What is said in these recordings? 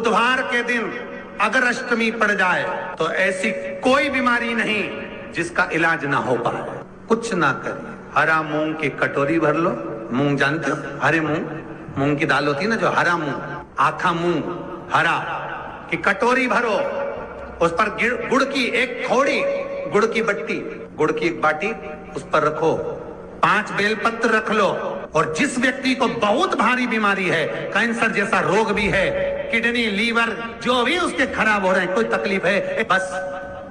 बुधवार के दिन अगर अष्टमी पड़ जाए तो ऐसी कोई बीमारी नहीं जिसका इलाज ना हो पाए। कुछ ना करिए, हरा मूंग की कटोरी भर लो। मूंग जानते हो? हरे मूंग की दाल होती है ना, जो हरा मूंग, आखा मूंग हरा की कटोरी भरो। उस पर गुड़ की एक खोड़ी, गुड़ की बट्टी, गुड़ की एक बाटी उस पर रखो, 5 बेलपत्र रख लो। और जिस व्यक्ति को बहुत भारी बीमारी है, कैंसर जैसा रोग भी है, किडनी लीवर जो भी उसके खराब हो रहे हैं, कोई तकलीफ है, बस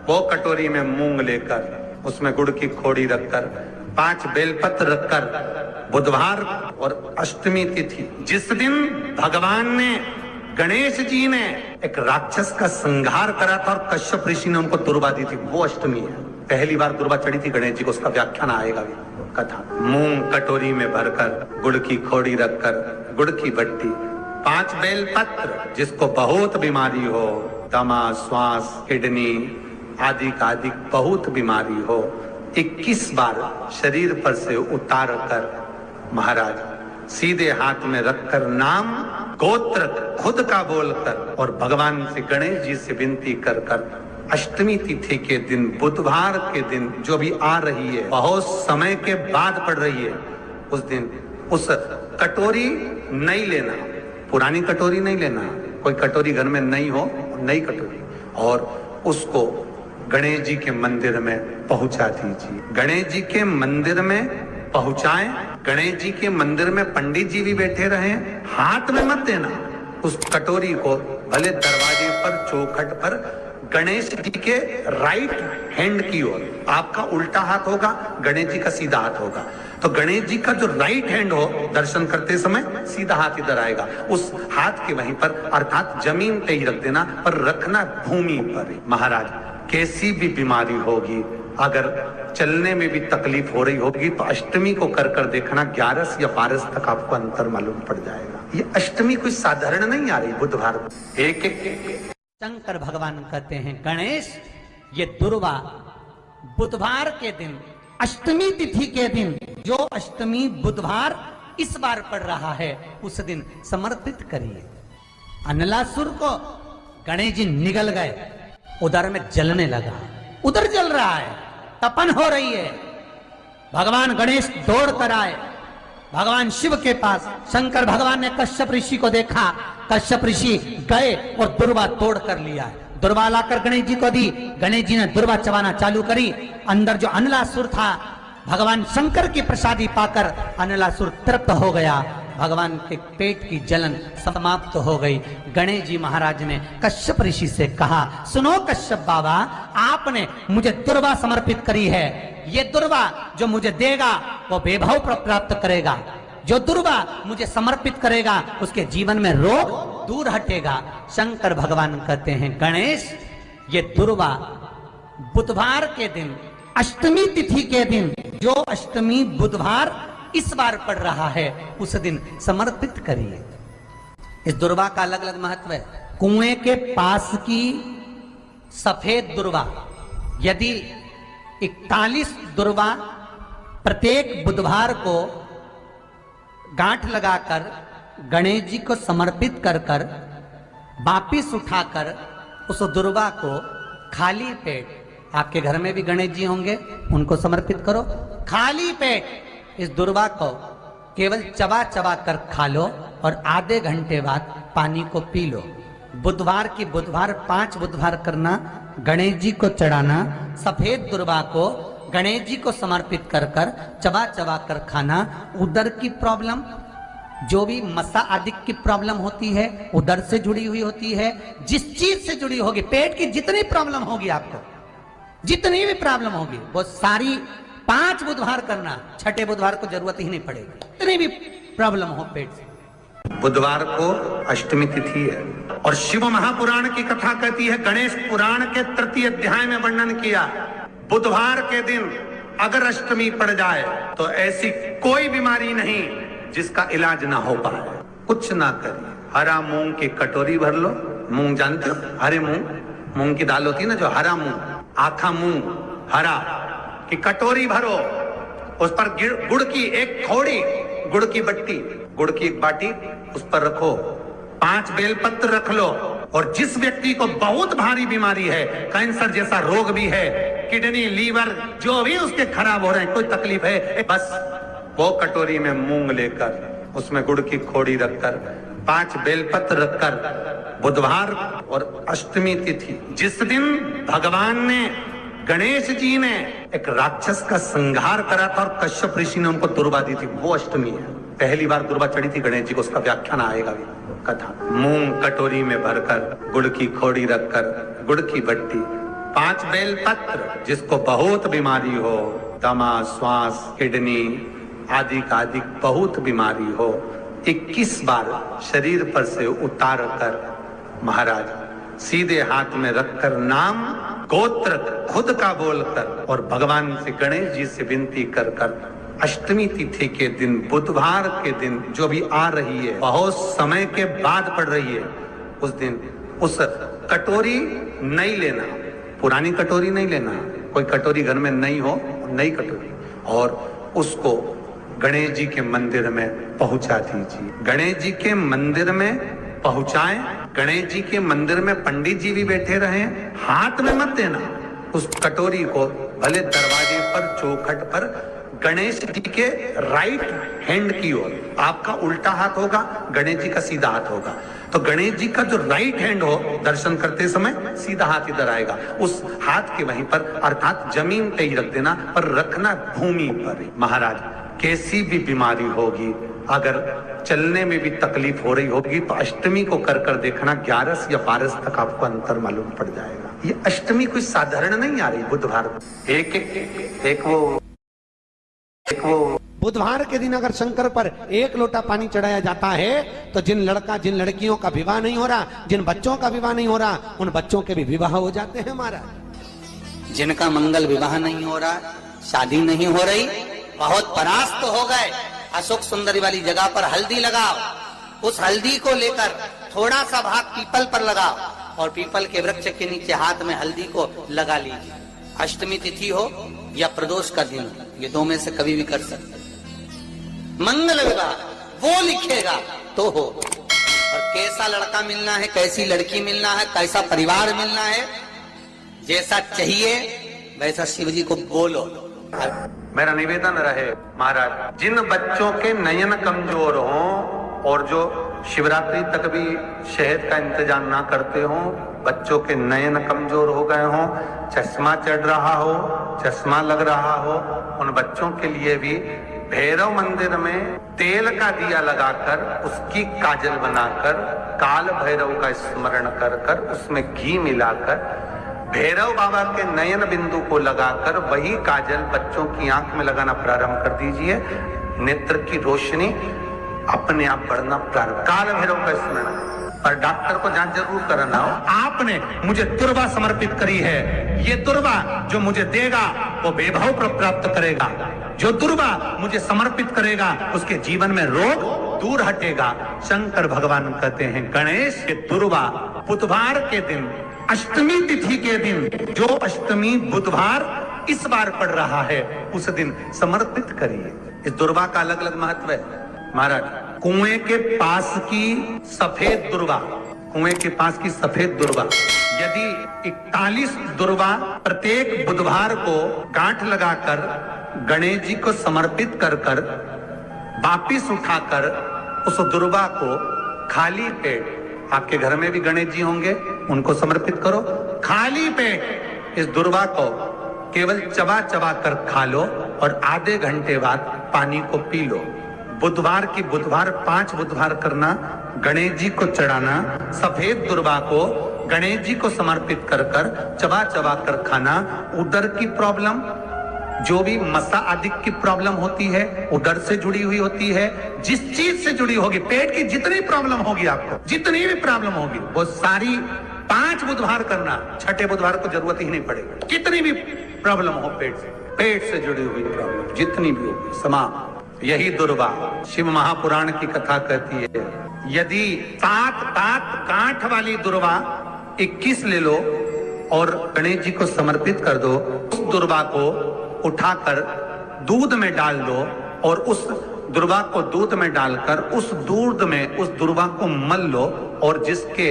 वो कटोरी में मूंग लेकर उसमें गुड़ की खोड़ी रखकर 5 बेलपत्र रखकर बुधवार और अष्टमी तिथि जिस दिन भगवान ने, गणेश जी ने एक राक्षस का संहार करा था और कश्यप ऋषि ने उनको दुर्वा दी थी, वो अष्टमी है। पहली बार दुर्वा चढ़ी थी गणेश जी को, उसका व्याख्यान आएगा भी कथा। मूंग कटोरी में भरकर, गुड़ की खोड़ी रखकर, गुड़ की बट्टी, 5 बेलपत्र, जिसको बहुत बीमारी हो, दमा, श्वास, किडनी आदि का आदि बहुत बीमारी हो, 21 बार शरीर पर से उतार कर महाराज सीधे हाथ में रखकर नाम गोत्र खुद का बोलकर और भगवान से, गणेश जी से विनती कर कर अष्टमी तिथि के दिन, बुधवार के दिन जो भी आ रही है, बहुत समय के बाद पड़ रही है, उस दिन उस कटोरी नहीं लेना, पुरानी कटोरी नहीं लेना, कोई कटोरी घर में नहीं हो, नई कटोरी, और उसको गणेश जी के मंदिर में पहुंचा दीजिए। गणेश जी के मंदिर में पहुंचाएं। गणेश जी के मंदिर में पंडित जी भी बैठे रहे, हाथ में मत देना उस कटोरी को, भले दरवाजे पर, चौखट पर, गणेश जी के राइट हैंड की ओर। आपका उल्टा हाथ होगा, गणेश जी का सीधा हाथ होगा, तो गणेश जी का जो राइट हैंड हो, दर्शन करते समय सीधा हाथ इधर आएगा, उस हाथ के वहीं पर, अर्थात जमीन पे ही रख देना, पर रखना भूमि पर ही। महाराज कैसी भी बीमारी होगी, अगर चलने में भी तकलीफ हो रही होगी, तो अष्टमी को कर कर देखना, 11 या 12 तक आपको अंतर मालूम पड़ जाएगा। ये अष्टमी कोई साधारण नहीं आ रही, बुधवार को एक शंकर भगवान कहते हैं, गणेश ये दुर्वा बुधवार के दिन, अष्टमी तिथि के दिन, जो अष्टमी बुधवार इस बार पड़ रहा है, उस दिन समर्पित करिए। अनलासुर को गणेश जी निगल गए, उधर में जलने लगा, उधर जल रहा है, तपन हो रही है। भगवान गणेश दौड़ कर आए भगवान शिव के पास। शंकर भगवान ने कश्यप ऋषि को देखा, कश्यप ऋषि गए और दुर्वा तोड़ कर लिया। दुर्वा लाकर गणेश जी को दी, गणेश जी ने दुर्वा चबाना चालू करी। अंदर जो अनलासुर था, भगवान शंकर की प्रसादी पाकर अनलासुर तृप्त हो गया, भगवान के पेट की जलन समाप्त हो गई। गणेश जी महाराज ने कश्यप ऋषि से कहा, सुनो कश्यप बाबा, आपने मुझे दुर्वा समर्पित करी है, ये दुर्वा जो मुझे देगा वो वैभव प्राप्त करेगा, जो दुर्वा मुझे समर्पित करेगा उसके जीवन में रोग दूर हटेगा। शंकर भगवान कहते हैं, गणेश ये दुर्वा बुधवार के दिन, अष्टमी तिथि के दिन, जो अष्टमी बुधवार इस बार पड़ रहा है, उस दिन समर्पित करिए। इस दुर्वा का अलग अलग महत्व है। कुएं के पास की सफेद दुर्वा, यदि 41 दुर्वा प्रत्येक बुधवार को गांठ लगाकर गणेश जी को समर्पित कर कर वापिस उठाकर उस दुर्वा को खाली पेट, आपके घर में भी गणेश जी होंगे, उनको समर्पित करो, खाली पेट इस दुर्वा को केवल चबा चबा कर खा लो और आधे घंटे बाद पानी को पी लो। बुधवार की बुधवार 5 बुधवार करना, गणेश जी को चढ़ाना, सफेद दुर्वा को गणेश जी को समर्पित कर कर चबा चबा कर खाना। उदर की प्रॉब्लम, जो भी मसा आदि की प्रॉब्लम होती है, उदर से जुड़ी हुई होती है, जिस चीज से जुड़ी होगी, पेट की जितनी प्रॉब्लम होगी, आपको जितनी भी प्रॉब्लम होगी, वो सारी 5 बुधवार करना, छठे बुधवार को जरूरत ही नहीं पड़ेगी, इतनी भी प्रॉब्लम हो पेट से। बुधवार को अष्टमी तिथि है और शिव महापुराण की कथा कहती है, गणेश पुराण के 3 अध्याय में वर्णन किया, बुधवार के दिन अगर अष्टमी पड़ जाए तो ऐसी कोई बीमारी नहीं जिसका इलाज ना हो पाए। कुछ ना करिए, हरा मूंग की कटोरी भर लो। मूंग जानते हो? हरे मूंग की दाल होती है ना, जो हरा मूंग, आखा मूंग हरा की कटोरी भरो, उस पर गुड़ की एक खोड़ी, गुड़ की बट्टी, गुड़ की एक बाटी उस पर रखो, 5 बेलपत्र रख लो और जिस व्यक्ति को बहुत भारी बीमारी है, कैंसर जैसा रोग भी है, किडनी लीवर जो भी उसके खराब हो रहे हैं, कोई तकलीफ है, बस वो कटोरी में मूंग लेकर उसमें गुड़ की खोड़ी रखकर 5 बेलपत्र रखकर बुधवार और अष्टमी तिथि जिस दिन भगवान ने गणेश जी ने एक राक्षस का संहार करा था और कश्यप ऋषि ने उनको दुर्वा दी थी, वो अष्टमी है। पहली बार दुर्वा चढ़ी थी गणेश जी को, उसका व्याख्यान आएगा भी कथा। मूंग कटोरी में भरकर गुड़ की खोड़ी रखकर गुड़ की भट्टी 5 बेलपत्र, जिसको बहुत बीमारी हो, दमा, श्वास, किडनी आदि का आदि बहुत बीमारी हो, 21 बार शरीर पर से उतार कर महाराज सीधे हाथ में रखकर नाम गोत्र खुद का बोलकर और भगवान से गणेश जी से विनती कर कर अष्टमी तिथि के दिन बुधवार के दिन जो भी आ रही है, बहुत समय के बाद पड़ रही है, उस दिन उस कटोरी नहीं लेना, पुरानी कटोरी नहीं लेना, कोई कटोरी घर में नहीं हो, नई कटोरी, और उसको गणेश जी के मंदिर में पहुंचा दीजिए। गणेश जी के मंदिर में पहुंचाएं, गणेश जी के मंदिर में पंडित जी भी बैठे रहे, हाथ में मत देना उस कटोरी को, भले दरवाजे पर चौखट पर गणेश जी के राइट हैंड की ओर, आपका उल्टा हाथ होगा, गणेश जी का सीधा हाथ होगा, तो गणेश जी का जो राइट हैंड हो दर्शन करते समय सीधा हाथ इधर आएगा, उस हाथ के वहीं पर अर्थात जमीन पे ही रख देना, पर रखना भूमि पर ही। महाराज कैसी भी बीमारी होगी, अगर चलने में भी तकलीफ हो रही होगी तो अष्टमी को कर कर देखना, 11 या 12 तक आपको अंतर मालूम पड़ जाएगा। ये अष्टमी कोई साधारण नहीं आ रही बुधवार को। एक वो बुधवार के दिन अगर शंकर पर 1 लोटा पानी चढ़ाया जाता है तो जिन लड़कियों का विवाह नहीं हो रहा, जिन बच्चों का विवाह नहीं हो रहा, उन बच्चों के भी विवाह हो जाते हैं महाराज। जिनका मंगल विवाह नहीं हो रहा, शादी नहीं हो रही, बहुत परास्त हो गए, अशोक सुंदरी वाली जगह पर हल्दी लगाओ, उस हल्दी को लेकर थोड़ा सा भाग पीपल पर लगाओ और पीपल के वृक्ष के नीचे हाथ में हल्दी को लगा लीजिए। अष्टमी तिथि हो या प्रदोष का दिन, ये 2 में से कभी भी कर सकते। मंगल विवाह वो लिखेगा तो हो, और कैसा लड़का मिलना है, कैसी लड़की मिलना है, कैसा परिवार मिलना है, जैसा चाहिए वैसा शिव जी को बोलो। मेरा निवेदन रहे महाराज, जिन बच्चों के नयन कमजोर हों और जो शिवरात्रि तक भी शहद का इंतजाम ना करते हों, बच्चों के नयन कमजोर हो गए हों, चश्मा चढ़ रहा हो, चश्मा लग रहा हो, उन बच्चों के लिए भी भैरव मंदिर में तेल का दिया लगाकर उसकी काजल बनाकर काल भैरव का स्मरण कर कर उसमें घी मिलाकर भैरव बाबा के नयन बिंदु को लगाकर वही काजल बच्चों की आंख में लगाना प्रारंभ कर दीजिए। नेत्र की रोशनी अपने आप बढ़ना प्रारंभ, काल भैरव का स्मरण। पर डॉक्टर को जांच जरूर कराना हो। आपने मुझे दुर्वा समर्पित करी है, ये दुर्वा जो मुझे देगा वो वैभव प्राप्त करेगा, जो दुर्वा मुझे समर्पित करेगा उसके जीवन में रोग दूर हटेगा। शंकर भगवान कहते हैं गणेश ये दुर्वा बुधवार के दिन अष्टमी तिथि के दिन, जो अष्टमी बुधवार इस बार पड़ रहा है उस दिन समर्पित करिए। इस दुर्वा का अलग अलग महत्व है महाराज। कुएं के पास की सफेद दुर्वा, कुएं के पास की सफेद दुर्वा, यदि 41 दुर्वा प्रत्येक बुधवार को गांठ लगाकर गणेश जी को समर्पित कर कर वापिस उठाकर उस दुर्वा को खाली पेट, आपके घर में भी गणेश जी होंगे उनको समर्पित करो, खाली पेट इस दुर्वा को केवल चबा चबा कर खा लो और आधे घंटे बाद पानी को पी लो। बुधवार की बुधवार 5 बुधवार करना, गणेश जी को चढ़ाना, सफेद दुर्वा को गणेश जी को समर्पित कर कर चबा चबा कर खाना। उदर की प्रॉब्लम, जो भी मसा आदि की प्रॉब्लम होती है उदर से जुड़ी हुई होती है, जिस चीज से जुड़ी होगी, पेट की जितनी प्रॉब्लम होगी आपको, जितनी भी प्रॉब्लम होगी वो सारी 5 बुधवार करना, 6ठे बुधवार को जरूरत ही नहीं पड़ेगी। कितनी भी प्रॉब्लम हो पेट से जुड़ी हुई प्रॉब्लम जितनी भी होगी समाप्त। यही दुर्वा शिव महापुराण की कथा कहती है, यदि 7 गांठ वाली दुर्वा 21 ले लो और गणेश जी को समर्पित कर दो, उस दुर्वा को उठाकर दूध में डाल दो और उस दुर्वा को दूध में डालकर उस दूध में उस दुर्वा को मल लो और जिसके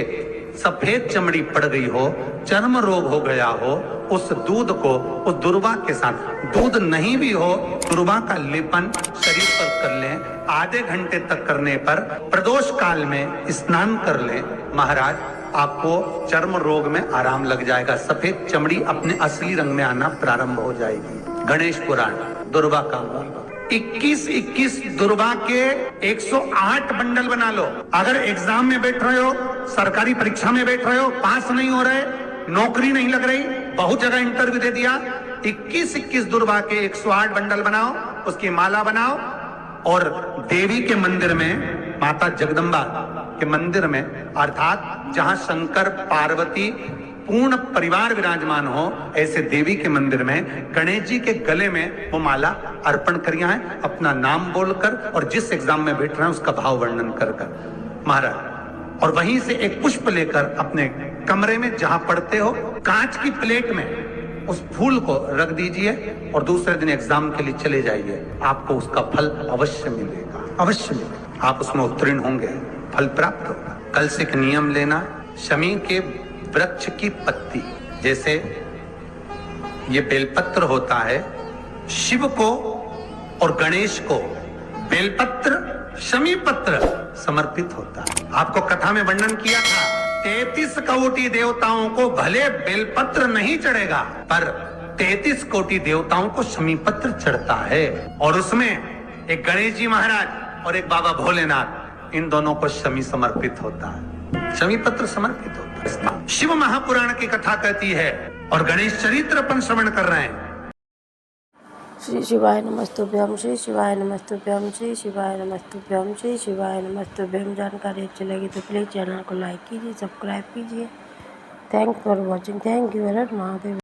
सफेद चमड़ी पड़ गई हो, चर्म रोग हो गया हो, उस दूध को उस दुर्वा के साथ, दूध नहीं भी हो, दुर्वा का लेपन शरीर पर कर लें। आधे घंटे तक करने पर प्रदोष काल में स्नान कर लें। महाराज, आपको चर्म रोग में आराम लग जाएगा। सफेद चमड़ी अपने असली रंग में आना प्रारंभ हो जाएगी। गणेश पुराण, दुर्वा का मूल 21 दुर्वा के 108 बंडल बना लो। अगर एग्जाम में बैठ रहे हो, सरकारी परीक्षा में बैठ रहे हो, पास नहीं हो रहे, नौकरी नहीं लग रही, बहुत जगह इंटरव्यू दे दिया, 21 दुर्वा के 108 बंडल बनाओ, उसकी माला बनाओ और देवी के मंदिर में, माता जगदम्बा के मंदिर में, अर्थात जहां शंकर पार्वती पूर्ण परिवार विराजमान हो, ऐसे देवी के मंदिर में गणेश जी के गले में वो माला अर्पण करिया है, अपना नाम बोलकर और जिस एग्जाम में बैठ रहे हैं उसका भाव वर्णन कर महाराज। और वहीं से एक पुष्प लेकर अपने कमरे में जहां पढ़ते हो, कांच की प्लेट में उस फूल को रख दीजिए और दूसरे दिन एग्जाम के लिए चले जाइए। आपको उसका फल अवश्य मिलेगा, अवश्य मिलेगा। आप उसमें उत्तीर्ण होंगे, फल प्राप्त होगा। कल से एक नियम लेना, शमी के वृक्ष की पत्ती, जैसे ये बेलपत्र होता है, शिव को और गणेश को बेलपत्र, शमी पत्र समर्पित होता है। आपको कथा में वर्णन किया था, 33 कोटि देवताओं को भले बेलपत्र नहीं चढ़ेगा, पर 33 कोटि देवताओं को शमी पत्र चढ़ता है। और उसमें एक गणेश जी महाराज और एक बाबा भोलेनाथ, इन दोनों को शमी समर्पित होता है, शमी पत्र समर्पित होता है। शिव महापुराण की कथा कहती है और गणेश चरित्र अपन श्रवण कर रहे हैं। श्री शिवाय नमस्तुभ्यम, श्री शिवाय नमस्तुभ्यम, श्री शिवाय नमस्तुभ्यम, श्री शिवाय नमस्तुभ्यम। जानकारी अच्छी लगी तो प्लीज़ चैनल को लाइक कीजिए, सब्सक्राइब कीजिए। Thanks for watching. Thank you. Her her Mahadev.